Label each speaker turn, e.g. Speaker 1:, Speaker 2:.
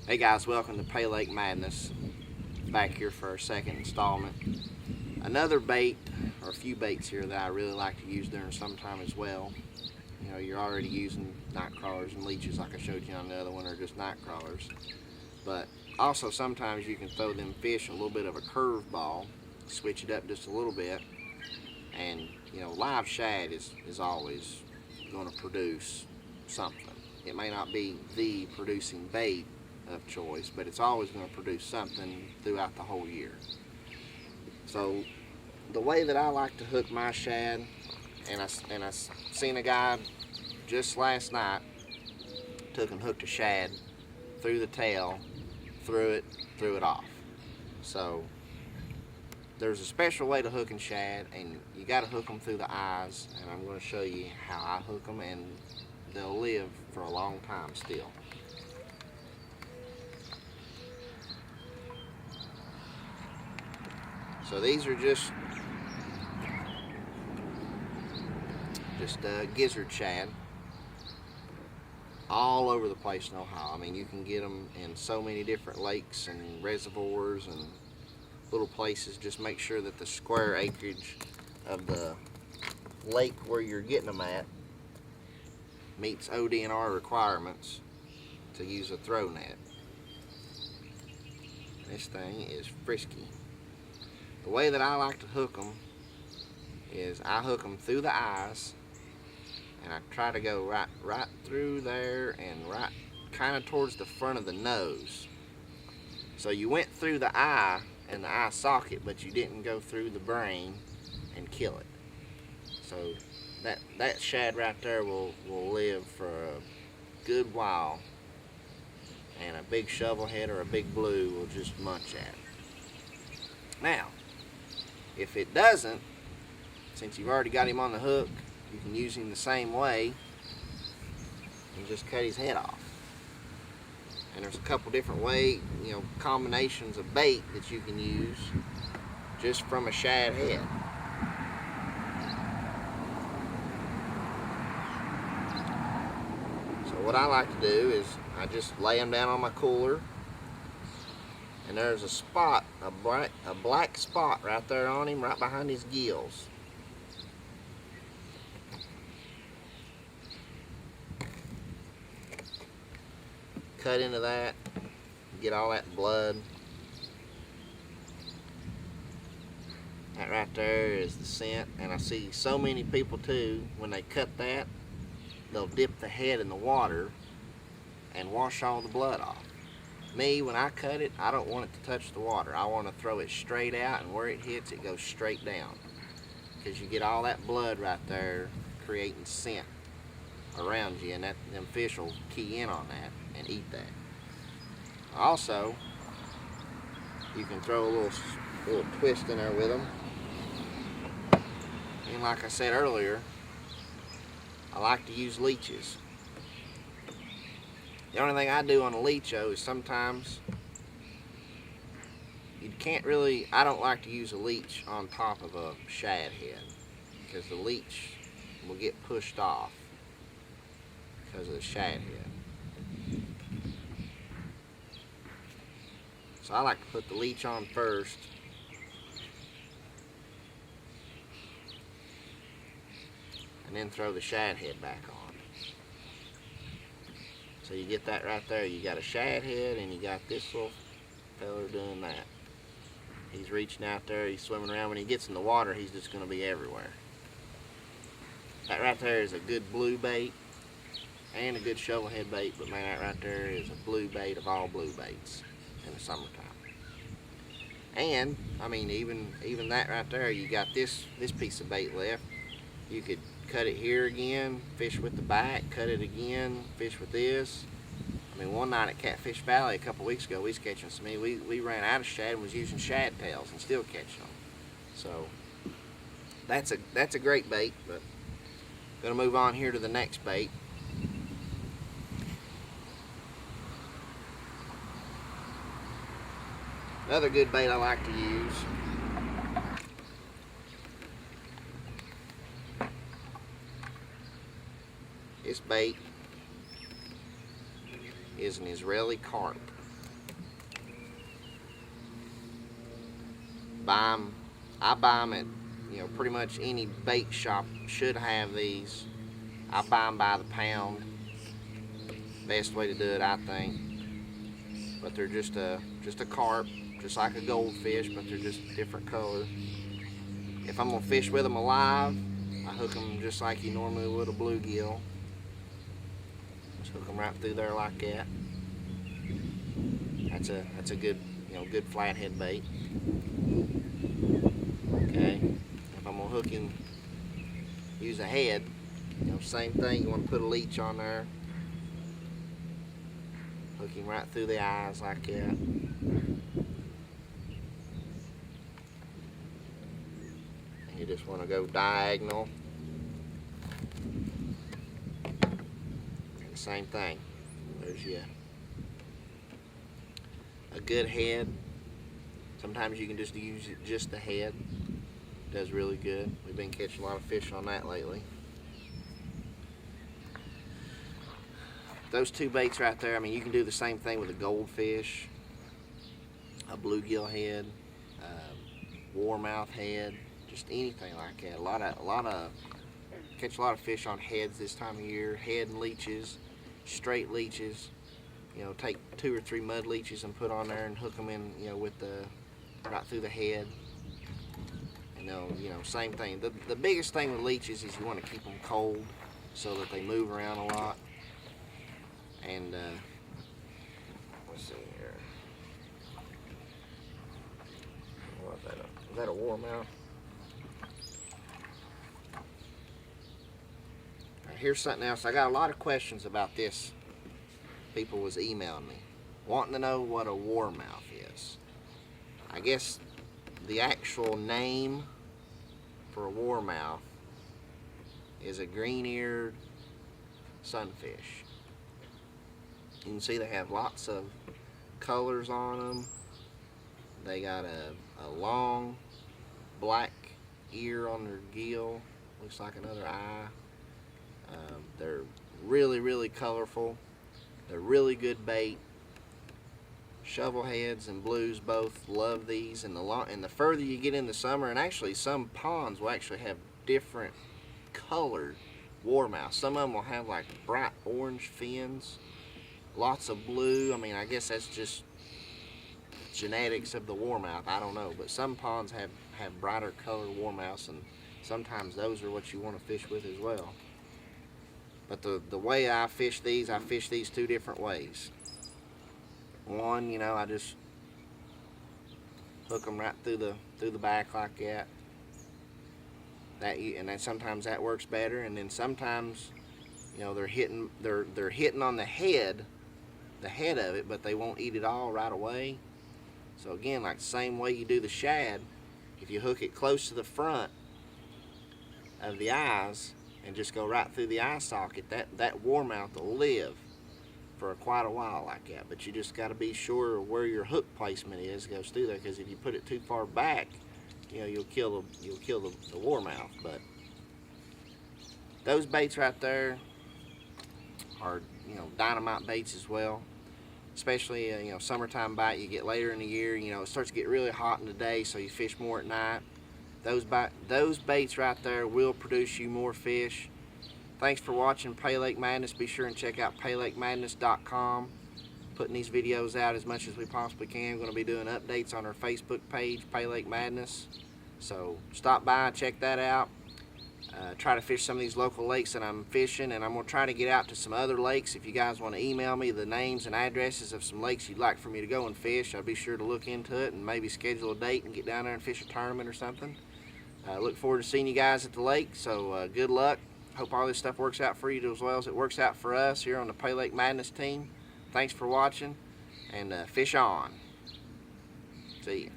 Speaker 1: Hey guys, welcome to Paylake Madness. Back here for our second installment. Another bait, or a few baits here that I really like to use during summertime as well. You know, you're already using night crawlers and leeches like I showed you on the other one, or just night crawlers. But also sometimes you can throw them fish a little bit of a curveball, switch it up just a little bit, and you know, live shad is always going to produce something. It may not be the producing bait of choice, but it's always going to produce something throughout the whole year. So the way that I like to hook my shad, and I seen a guy just last night took and hooked a shad through the tail, threw it off. So there's a special way to hooking shad, and you got to hook them through the eyes, and I'm going to show you how I hook them, and they'll live for a long time still. So these are just gizzard shad all over the place in Ohio. I mean, you can get them in so many different lakes and reservoirs and little places. Just make sure that the square acreage of the lake where you're getting them at meets ODNR requirements to use a throw net. This thing is frisky. The way that I like to hook them is I hook them through the eyes, and I try to go right through there and right kind of towards the front of the nose. So you went through the eye and the eye socket, but you didn't go through the brain and kill it. So that shad right there will live for a good while, and a big shovelhead or a big blue will just munch at it. Now, if it doesn't, since you've already got him on the hook, you can use him the same way and just cut his head off. And there's a couple different combinations of bait that you can use just from a shad head. So what I like to do is I just lay them down on my cooler, and there's a spot, a black spot right there on him, right behind his gills. Cut into that, get all that blood. That right there is the scent, and I see so many people too, when they cut that, they'll dip the head in the water and wash all the blood off. Me, when I cut it, I don't want it to touch the water. I want to throw it straight out, and where it hits, it goes straight down. Because you get all that blood right there creating scent around you, and them fish will key in on that and eat that. Also, you can throw a little twist in there with them. And like I said earlier, I like to use leeches. The only thing I do on a leech though is sometimes I don't like to use a leech on top of a shad head, because the leech will get pushed off because of the shad head. So I like to put the leech on first, and then throw the shad head back on. So you get that right there. You got a shad head, and you got this little feller doing that. He's reaching out there, he's swimming around. When he gets in the water, he's just going to be everywhere. That right there is a good blue bait and a good shovelhead bait, but man, that right there is a blue bait of all blue baits in the summertime. And I mean, even that right there, you got this piece of bait left. You could cut it here again, fish with the back, cut it again, fish with this. I mean, one night at Catfish Valley a couple weeks ago, we was catching some. We ran out of shad and was using shad tails and still catching them. So that's a great bait. But gonna move on here to the next bait. Another good bait I like to use this bait is an Israeli carp. Buy them. I buy them at, pretty much any bait shop should have these. I buy them by the pound. Best way to do it, I think. But they're just a carp, just like a goldfish, but they're just a different color. If I'm gonna fish with them alive, I hook them just like you normally would a bluegill. Just hook them right through there like that. That's a good, good flathead bait. Okay. If I'm gonna hook him, use a head, same thing. You want to put a leech on there. Hook him right through the eyes like that. And you just want to go diagonal. And the same thing. There's a good head. Sometimes you can just use just the head. Does really good. We've been catching a lot of fish on that lately. Those two baits right there, I mean, you can do the same thing with a goldfish, a bluegill head, warmouth head, just anything like that. Catch a lot of fish on heads this time of year. Head and leeches, straight leeches. Take 2 or 3 mud leeches and put on there and hook them in, with right through the head. Same thing. The biggest thing with leeches is you want to keep them cold so that they move around a lot. And let's see here. What is that? Is that a warmouth? Right, here's something else. I got a lot of questions about this. People was emailing me, wanting to know what a warmouth is. I guess the actual name for a warmouth is a green-eared sunfish. You can see they have lots of colors on them. They got a long black ear on their gill. Looks like another eye. They're really, really colorful. They're really good bait. Shovel heads and blues both love these. And the further you get in the summer, and actually some ponds will actually have different colored warmouths. Some of them will have like bright orange fins. Lots of blue. I mean, I guess that's just genetics of the warmouth. I don't know, but some ponds have brighter colored warmouths, and sometimes those are what you want to fish with as well. But the way I fish these 2 different ways. One, I just hook them right through the back like that. And then sometimes that works better, and then sometimes, they're hitting on the head of it, but they won't eat it all right away. So again, like the same way you do the shad, if you hook it close to the front of the eyes and just go right through the eye socket, that warmouth will live for quite a while like that. But you just got to be sure where your hook placement is goes through there, because if you put it too far back, you'll kill the warmouth. But those baits right there are dynamite baits as well. Especially summertime bite. You get later in the year, it starts to get really hot in the day, so you fish more at night. Those baits right there will produce you more fish. Thanks for watching Paylake Madness. Be sure and check out paylakemadness.com. Putting these videos out as much as we possibly can. Going to be doing updates on our Facebook page, Paylake Madness. So stop by, check that out. Try to fish some of these local lakes that I'm fishing, and I'm going to try to get out to some other lakes. If you guys want to email me the names and addresses of some lakes you'd like for me to go and fish, I'll be sure to look into it and maybe schedule a date and get down there and fish a tournament or something. Look forward to seeing you guys at the lake, so good luck. Hope all this stuff works out for you as well as it works out for us here on the Paylake Madness team. Thanks for watching, and fish on. See ya.